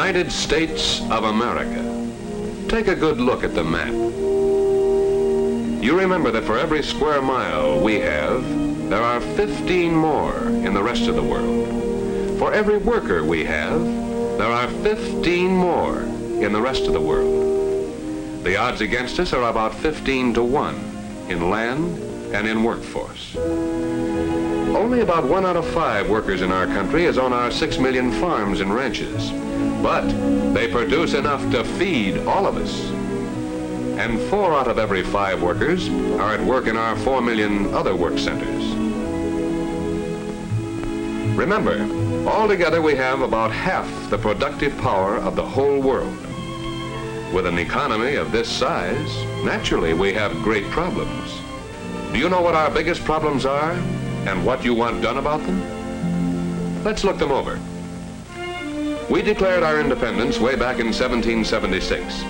United States of America. Take a good look at the map. You remember that for every square mile we have, there are 15 more in the rest of the world. For every worker we have, there are 15 more in the rest of the world. The odds against us are about 15 to 1 in land and in workforce. Only about 1 out of 5 workers in our country is on our 6 million farms and ranches. But they produce enough to feed all of us. And 4 out of every 5 workers are at work in our 4 million other work centers. Remember, altogether we have about half the productive power of the whole world. With an economy of this size, naturally we have great problems. Do you know what our biggest problems are and what you want done about them? Let's look them over. We declared our independence way back in 1776.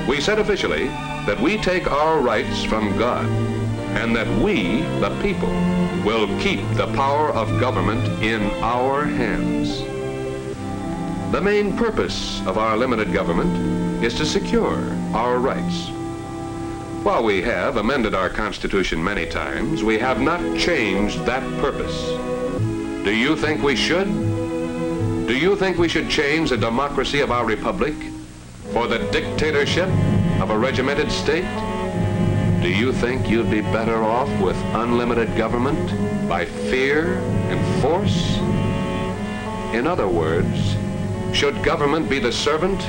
We said officially that we take our rights from God and that we, the people, will keep the power of government in our hands. The main purpose of our limited government is to secure our rights. While we have amended our Constitution many times, we have not changed that purpose. Do you think we should? Do you think we should change the democracy of our republic for the dictatorship of a regimented state? Do you think you'd be better off with unlimited government by fear and force? In other words, should government be the servant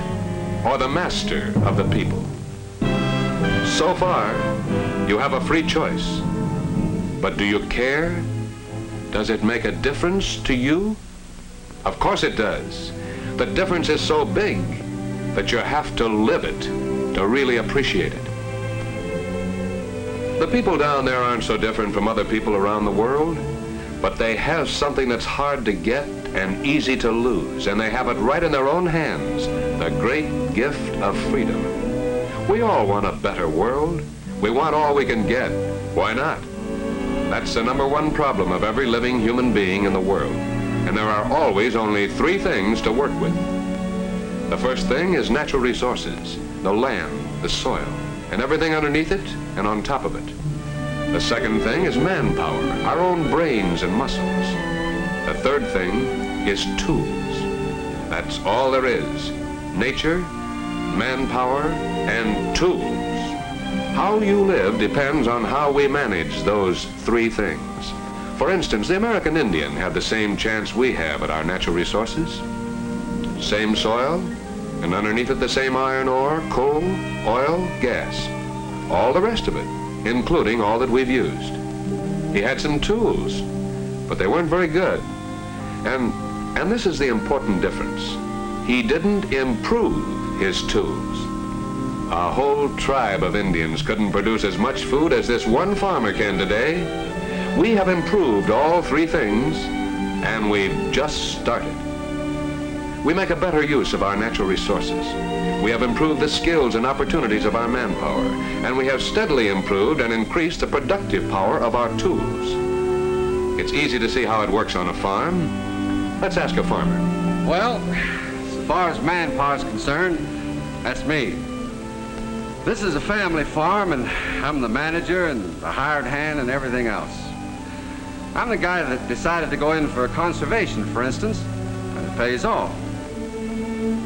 or the master of the people? So far, you have a free choice. But do you care? Does it make a difference to you? Of course it does. The difference is so big that you have to live it to really appreciate it. The people down there aren't so different from other people around the world, but they have something that's hard to get and easy to lose, and they have it right in their own hands, the great gift of freedom. We all want a better world. We want all we can get. Why not? That's the #1 problem of every living human being in the world. And there are always only 3 things to work with. The first thing is natural resources, the land, the soil, and everything underneath it and on top of it. The second thing is manpower, our own brains and muscles. The third thing is tools. That's all there is. Nature, manpower, and tools. How you live depends on how we manage those 3 things. For instance, the American Indian had the same chance we have at our natural resources. Same soil, and underneath it the same iron ore, coal, oil, gas. All the rest of it, including all that we've used. He had some tools, but they weren't very good. And this is the important difference. He didn't improve his tools. A whole tribe of Indians couldn't produce as much food as this one farmer can today. We have improved all 3 things, and we've just started. We make a better use of our natural resources. We have improved the skills and opportunities of our manpower, and we have steadily improved and increased the productive power of our tools. It's easy to see how it works on a farm. Let's ask a farmer. Well, as far as manpower is concerned, that's me. This is a family farm, and I'm the manager and the hired hand and everything else. I'm the guy that decided to go in for conservation, for instance, and it pays off.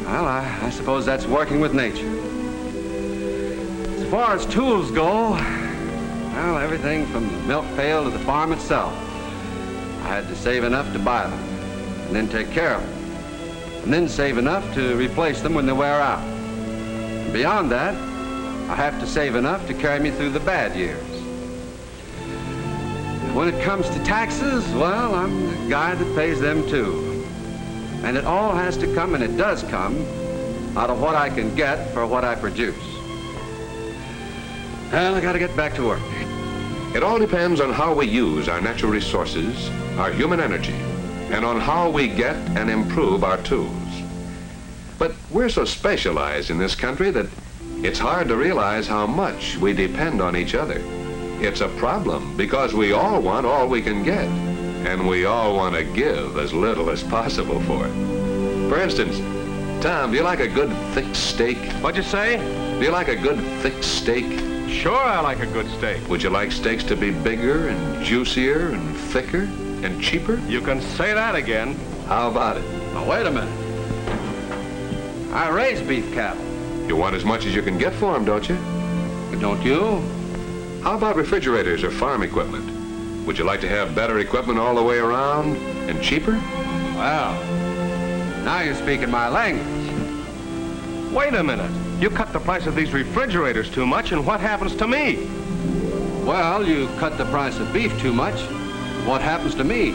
Well, I suppose that's working with nature. As far as tools go, well, everything from the milk pail to the farm itself. I had to save enough to buy them, and then take care of them, and then save enough to replace them when they wear out. And beyond that, I have to save enough to carry me through the bad years. When it comes to taxes, well, I'm the guy that pays them too. And it all has to come, and it does come, out of what I can get for what I produce. Well, I gotta get back to work. It all depends on how we use our natural resources, our human energy, and on how we get and improve our tools. But we're so specialized in this country that it's hard to realize how much we depend on each other. It's a problem because we all want all we can get, and we all want to give as little as possible for it. For instance, Tom, do you like a good thick steak? What'd you say? Do you like a good thick steak? Sure, I like a good steak. Would you like steaks to be bigger and juicier and thicker and cheaper? You can say that again. How about it? Now, wait a minute. I raise beef cattle. You want as much as you can get for them, don't you? Don't you? How about refrigerators or farm equipment? Would you like to have better equipment all the way around and cheaper? Well, now you're speaking my language. Wait a minute. You cut the price of these refrigerators too much, and what happens to me? Well, you cut the price of beef too much. What happens to me?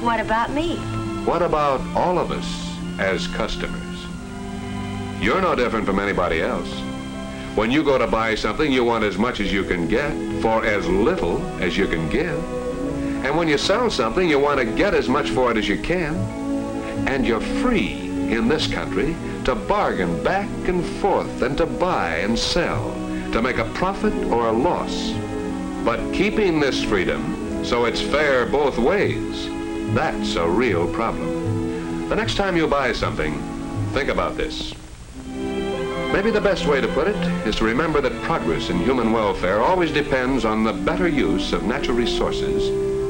What about me? What about all of us as customers? You're no different from anybody else. When you go to buy something, you want as much as you can get for as little as you can give. And when you sell something, you want to get as much for it as you can. And you're free in this country to bargain back and forth and to buy and sell, to make a profit or a loss. But keeping this freedom so it's fair both ways, that's a real problem. The next time you buy something, think about this. Maybe the best way to put it is to remember that progress in human welfare always depends on the better use of natural resources,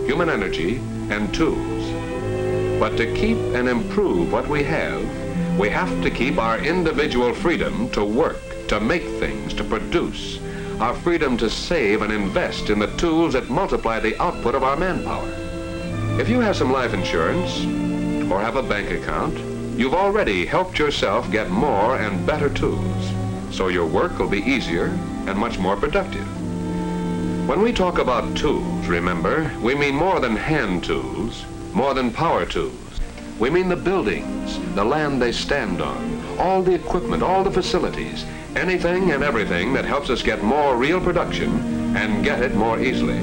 human energy, and tools. But to keep and improve what we have to keep our individual freedom to work, to make things, to produce, our freedom to save and invest in the tools that multiply the output of our manpower. If you have some life insurance or have a bank account, you've already helped yourself get more and better tools, so your work will be easier and much more productive. When we talk about tools, remember, we mean more than hand tools, more than power tools. We mean the buildings, the land they stand on, all the equipment, all the facilities, anything and everything that helps us get more real production and get it more easily.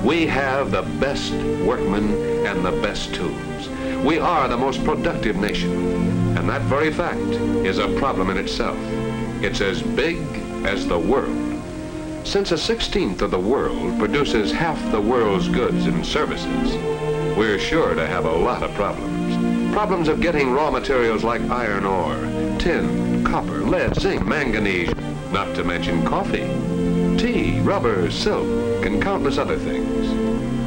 We have the best workmen and the best tools. We are the most productive nation, and that very fact is a problem in itself. It's as big as the world. Since a 1/16 of the world produces half the world's goods and services, we're sure to have a lot of problems. Problems of getting raw materials like iron ore, tin, copper, lead, zinc, manganese, not to mention coffee, tea, rubber, silk, and countless other things.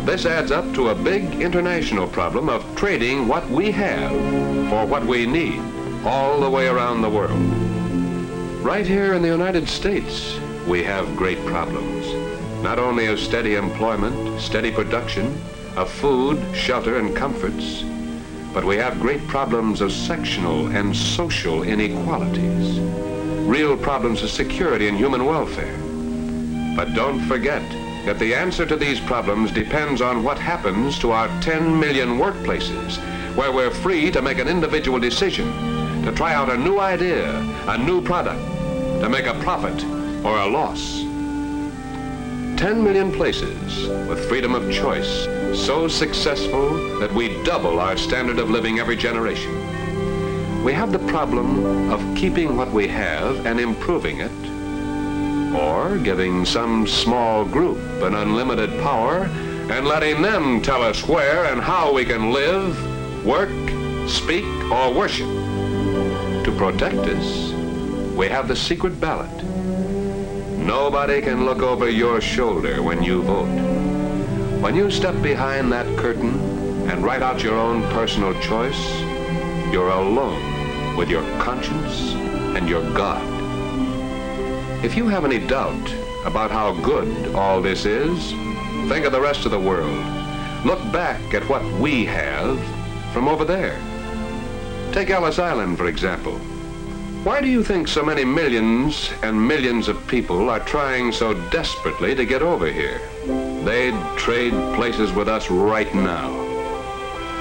This adds up to a big international problem of trading what we have for what we need all the way around the world. Right here in the United States, we have great problems, not only of steady employment, steady production, of food, shelter, and comforts, but we have great problems of sectional and social inequalities, real problems of security and human welfare. But don't forget that the answer to these problems depends on what happens to our 10 million workplaces, where we're free to make an individual decision, to try out a new idea, a new product, to make a profit or a loss. 10 million places with freedom of choice, so successful that we double our standard of living every generation. We have the problem of keeping what we have and improving it, or giving some small group an unlimited power and letting them tell us where and how we can live, work, speak, or worship. To protect us, we have the secret ballot. Nobody can look over your shoulder when you vote. When you step behind that curtain and write out your own personal choice, you're alone with your conscience and your God. If you have any doubt about how good all this is, think of the rest of the world. Look back at what we have from over there. Take Ellis Island, for example. Why do you think so many millions and millions of people are trying so desperately to get over here? They'd trade places with us right now.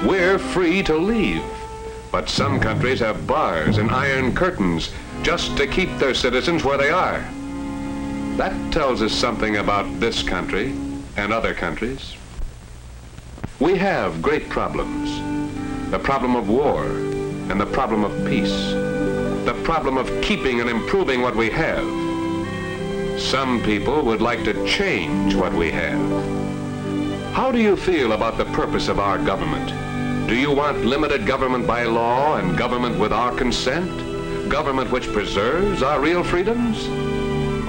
We're free to leave, but some countries have bars and iron curtains just to keep their citizens where they are. That tells us something about this country and other countries. We have great problems. The problem of war and the problem of peace. The problem of keeping and improving what we have. Some people would like to change what we have. How do you feel about the purpose of our government? Do you want limited government by law and government with our consent? Government which preserves our real freedoms?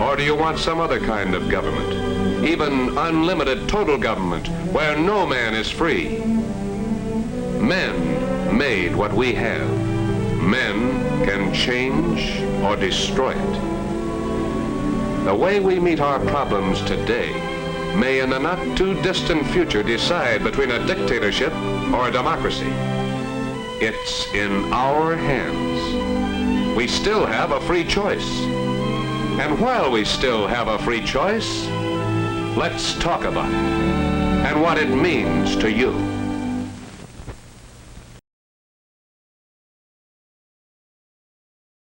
Or do you want some other kind of government? Even unlimited total government where no man is free? Men made what we have. Men can change or destroy it. The way we meet our problems today may in the not too distant future decide between a dictatorship or a democracy. It's in our hands. We still have a free choice. And while we still have a free choice, let's talk about it and what it means to you.